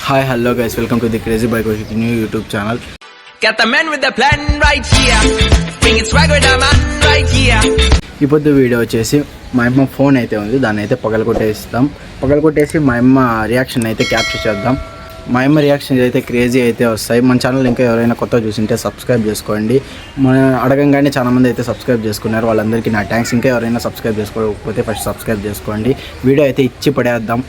Hi, hello guys, welcome to the Crazy Bike new YouTube channel. Got the man with the plan right here. Bring it swag with the man right here. ఇప్పుడు video వచ్చేసి మా అమ్మ phone అయితే ఉంది, దాన్ని అయితే పగలగొట్టేసి మా అమ్మ రియాక్షన్ అయితే క్యాప్చర్ చేద్దాం. మా అమ్మ రియాక్షన్ అయితే క్రేజీ అయితే వస్తాయి. మన ఛానల్ ఇంకా ఎవరైనా కొత్త చూసింటే సబ్స్క్రైబ్ చేసుకోండి. మన అడగంగానే చాలా మంది అయితే సబ్స్క్రైబ్ చేసుకున్నారు, వాళ్ళందరికీ నా థ్యాంక్స్. ఇంకా ఎవరైనా సబ్స్క్రైబ్ చేసుకోకపోతే ఫస్ట్ సబ్స్క్రైబ్ చేసుకోండి. వీడియో అయితే ఇచ్చి పడేద్దాం.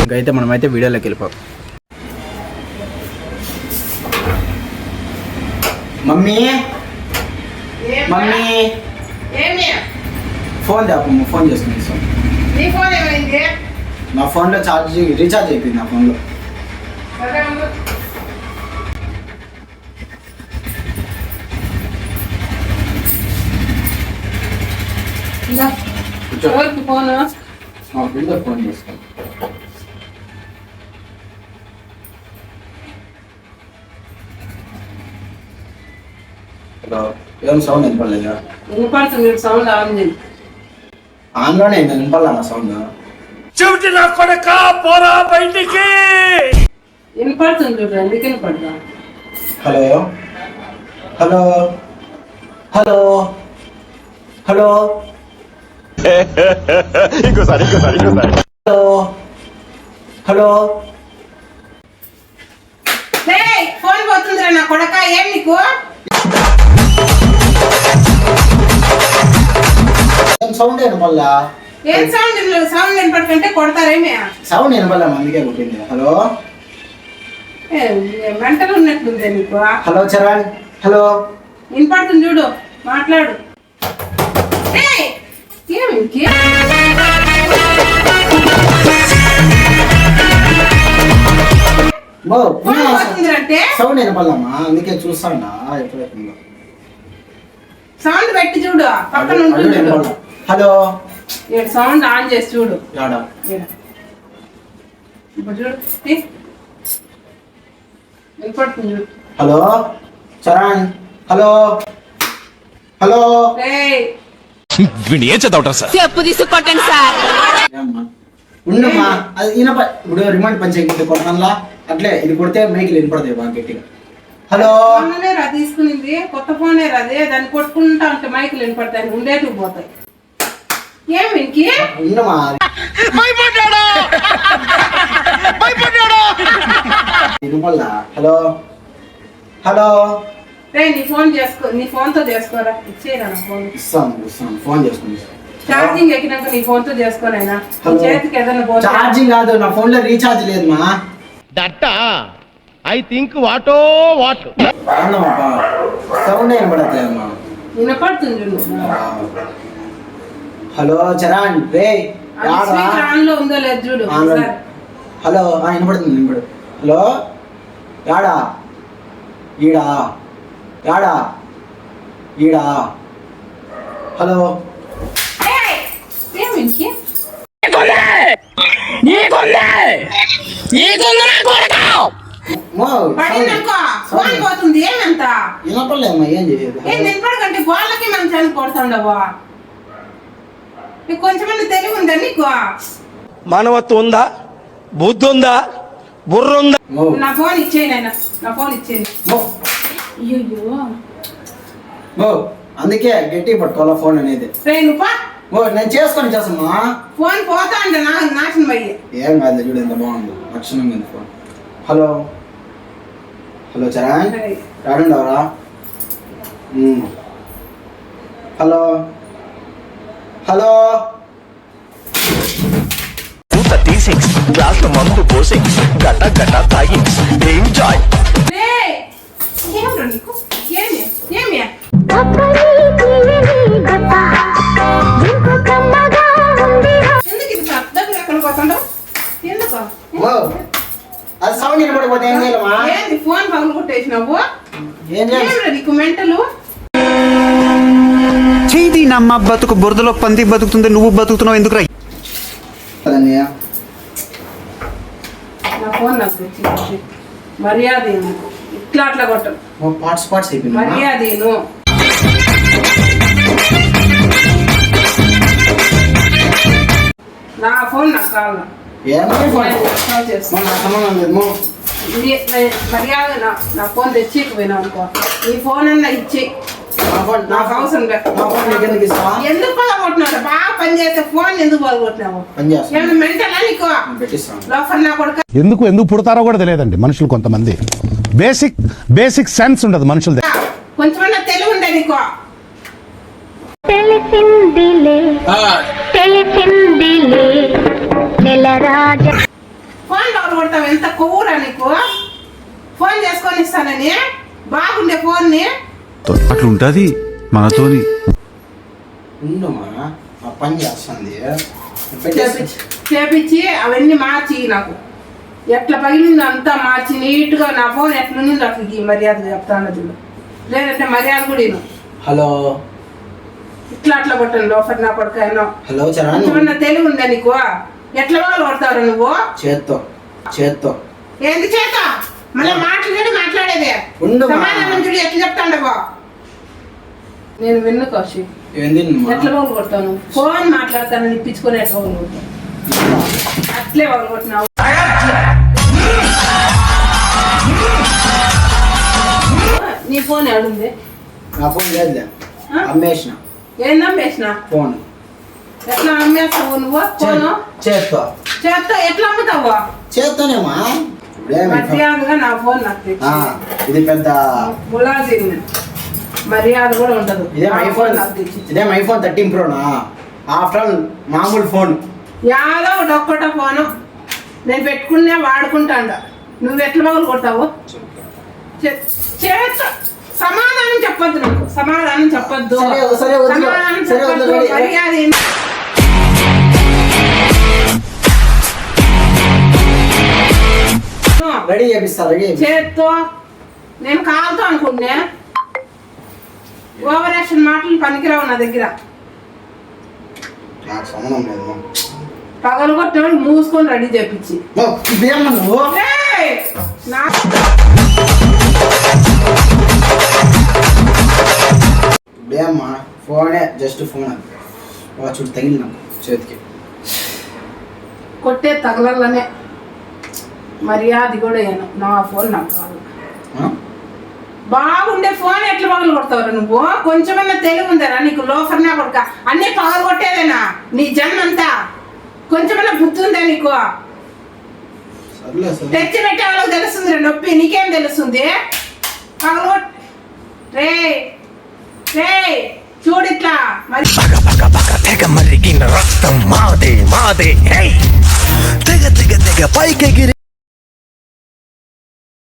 ఇంకైతే మనమైతే వీడియోలోకి వెళ్ళిపోం. మమ్మీ ఫోన్ తేపమ్మ, ఫోన్ చేసుకుని సార్. నా ఫోన్లో రీఛార్జ్ అయిపోయింది. నా ఫోన్లో ఫోన్ చేసుకో. ఏం సౌండ్ వినపడలేదా? సౌండ్ ఆన్లోనే వినపడలా నా సౌండ్. చెవిటి నా కొడక పోరా బయటికి. వినపడుతుంది చూడు, ఎందుకు వినపడదా? హలో హలో హలో హలో ఇంకోసారి హలో హలో. ఫోన్ పోతుందిరా నా కొడక, ఏం నీకు? సౌండ్ వినపడలా? ఏం సౌండ్? సౌండ్ వినపడుతుంటే కొడతారేమే? సౌండ్ వినపడలా, అందుకే కొట్టింది. హలో మెంటల్ ఉన్నట్లుందే నీకు. Hello Charan, hello. వినపడుతుంది చూడు, మాట్లాడు. ఏమికి సౌండ్ వినపడమ్మా, అందుకే చూస్తాడా ఎప్పుడైతుందో. సౌండ్ పెట్టి చూడు, పక్కన ఉంటుంది. హలో, సౌండ్ ఆన్ చేసి చూడు. ఇప్పుడు చూడు, వినపడుతుంది చూడు. Hello Charan, hello hello. ఏం చదవటం సార్? చెప్పు తీసుకొట్టండి సార్. ఉండమ్మా, అది ఇప్పుడు రిమోట్ పంచాయతీ కొట్టడంలా అట్లే ఇది కొడితే మైకి వినపడతాయి బాగా గట్టిగా. హలో రా తీసుకునింది, కొత్త ఫోనే రాదే, దాన్ని కొట్టుకుంటా ఉంటే మైకులు వినపడతాయి, ఉండేటివి పోతాయి. ఏం ఇంకి ఉండమ్మా. వినపడలా? Hello hello. నీ ఫోన్ చేసుకో, నీ ఫోన్ తో చేసుకోరా. ఇచ్చేరా నా ఫోన్. ఇస్తాను ఫోన్ చేసుకుని. ఛార్జింగ్ ఎక్కినాక నీ ఫోన్ తో చేసుకోనైనా. చేతికి ఏదైనా పోతే ఛార్జింగ్ కాదు, నా ఫోన్ లో రీఛార్జ్ లేదు మా. దట్ ఐ థింక్ వాటో వాట్ సౌండ్ వినపడట్లేదమ్మా. వినపడుతుంది. హలో చరణ్, రే ఆన్ లో ఉందో లేదు చూడు. హలో వినపడుతుంది, వినపడు. హలో యాడా ఈడా యాడా ఈడా. హలో ఏమికి ఫోన్ పోతుంది. ఏమంత వినపడలేమ్మా, ఏం చేయదు. వినపడకంటే గోళ్ళకి మనం చని కొడుతుండవా? కొంచెమంది తెలివి ఉందా నీకు? మానవత్వం ఉందా? బుద్ధి ఉందా? బుర్ర ఉందా? నా ఫోన్ ఇచ్చేయనైనా, నా ఫోన్ ఇచ్చేయండి. అందుకే గట్టి పట్టుకోవాలా ఫోన్ అనేది. నేను చేసుకొని చేస్తామా. ఫోన్ పోతా అంటే నాశనం అయ్యి. ఏం కాదు చూడు, ఎంత బాగుంది, లక్షణంగా ఉంది ఫోన్. హలో హలో చరణ్, రాడుండవరా? Hello hello. గ్లాస్ మందు పోసి గట గట తాగి ఎంజాయ్. అది సౌండ్ వినపడిపోతే ఏం చేయలేమా? ఫోన్ పగలు కొట్టేసినావు. నీకు మెంటలు. చేయి నమ్మ బతుకు బురదలో పంది బతుకుతుంది, నువ్వు బతుకుతున్నావు ఎందుకు రా? నా ఫోన్ నాకు తెచ్చి మర్యాద ఇట్లా అట్లా కొట్టను. పార్ట్స్ అయిపోయింది మర్యాద. నా ఫోన్ నాకు కావాలి. ఏమో ఫోన్ కాల్ చేస్తా. నా సంబంధం లేదు మో. మర్యాద నా ఫోన్ తెచ్చి పోయినావు అనుకో, నీ ఫోన్ అన్నా ఇచ్చి నాకు అవసరం లేదు. నా ఫోన్ నీకు ఎందుకు ఇస్తావా? ఎందుకు పగలగొట్టినావు? బాగా పని చేస్తే ఫోన్ ఎందుకు పగలగొట్టినావు? పని చేస్తాను ఏమైనా మెంటలా నీకు? పెట్టిస్తాను. లోఫర్ నా కొడుకు. ఎందుకు పుడతారో కూడా తెలియదండి మనుషులు కొంతమంది. బేసిక్ సెన్స్ ఉండదు మనుషులది. కొంచెమన్నా తెలివి ఉండే నీకు. తెలిసిందిలే తెలిసిందిలే నెలరాజ ఫోన్ పగలు కొడతావు, ఎంత కొవ్వురా నీకు? ఫోన్ చేసుకొని ఇస్తానని బాగుండే ఫోన్ని అట్లుంటది మనతోని. ఉండమ్మా ఆ పని చేస్తుంది పెట్టేసి చేపించి అవన్నీ మార్చి నాకు ఎట్లా పగిలిందో అంతా మార్చి నీట్గా నా ఫోన్ ఎట్లుందో అట్లా ఈ మర్యాద చెప్తాను చూడు. లేదంటే మర్యాద కూడా ఇను. హలో ఇట్లా అట్లా కొట్టాను లోఫర్ నా కొడుకు. హలో చరణ్ కొంచెమన్నా తెలివి ఉందా నీకు? ఎట్లా వాళ్ళు కొడతారు నువ్వు? చేత్తో ఏంది చేత? మళ్ళీ మాట్లాడేదే ఉండు మా. సమాధానం చూడు ఎట్లా చెప్తాండవో. నేను విన్ను కౌశిక్. ఏంది ఎట్లా వాళ్ళు కొడతాను? ఫోన్ మాట్లాడతానని ఇప్పించుకొని ఎట్లా వాళ్ళు కొడతాను? అట్లే వాళ్ళు కొట్టినావు. నీ ఫోన్ ఏడుంది? నా ఫోన్ లేదులే, ఆ? అమ్మేసిన ఏం నమ్మేసిన? ఫోన్. ఎట్లా అమ్మేస్తావు నువ్వు ఫోను? చేత్తో ఎట్లా అమ్ముతావు? చేత్తోనేమా మర్యాదగా నా ఫోన్ నాకు తెచ్చి. ఇది పెద్ద ములాజిన్ మర్యాద కూడా ఉండదు. ఇదేం నా ఐఫోన్, నాకు తెచ్చి. ఇదేం ఐఫోన్ 13 ప్రోనా? ఆఫ్టర్ ఆల్ మామూలు ఫోన్. యాదో ఒకటి ఒక్కట ఫోను నేను పెట్టుకున్నా వాడుకుంటాండ. నువ్వు ఎట్లా పగలు కొడతావు? చేత సమాధానం చెప్పొద్దు నాకు. సమాధానం చెప్పొద్దు. సరే, వదిలే. సమాధానం సరే, చెప్పొద్దు. వదిలే. మర్యాద రెడీ చేపిస్తా, రెడీ చేత్తో నేను కాలుతో అనుకుంటున్నా. ఓవర్ యాక్షన్ మాటలు పనికిరావు నా దగ్గర. నాకు సంబంధం లేదు. పగలు కొట్టినప్పుడు మూసుకొని రెడీ చేపించి. ఇదేమన్నా నువ్వు ఏయ్! ఇదేమ్మా ఫోనే, జస్ట్ ఫోన్. చూడు తగిలి నాకు చేతికి. కొట్టే తగలనే మర్యాద కూడా ఏను. నా ఫోన్ నాకు కాదు. బాగుండే ఫోన్ ఎట్లా పగలు కొడతావు నువ్వు? కొంచెమన్నా తెలివి ఉందరా నీకు? లోఫర్ నా కొడుక అన్నీ పగలు కొట్టేదేనా నీ జన్మంతా? కొంచెమన్నా బుద్ధి ఉందా నీకు? తెచ్చి పెట్టే వాళ్ళకి తెలుస్తుంది నొప్పి, నీకేం తెలుస్తుంది? పగలు కొట్ రే రే చూడు ఇట్లా మరి తెగ మరిగిన రక్తం మాదే హే తెగ పైకెగిరి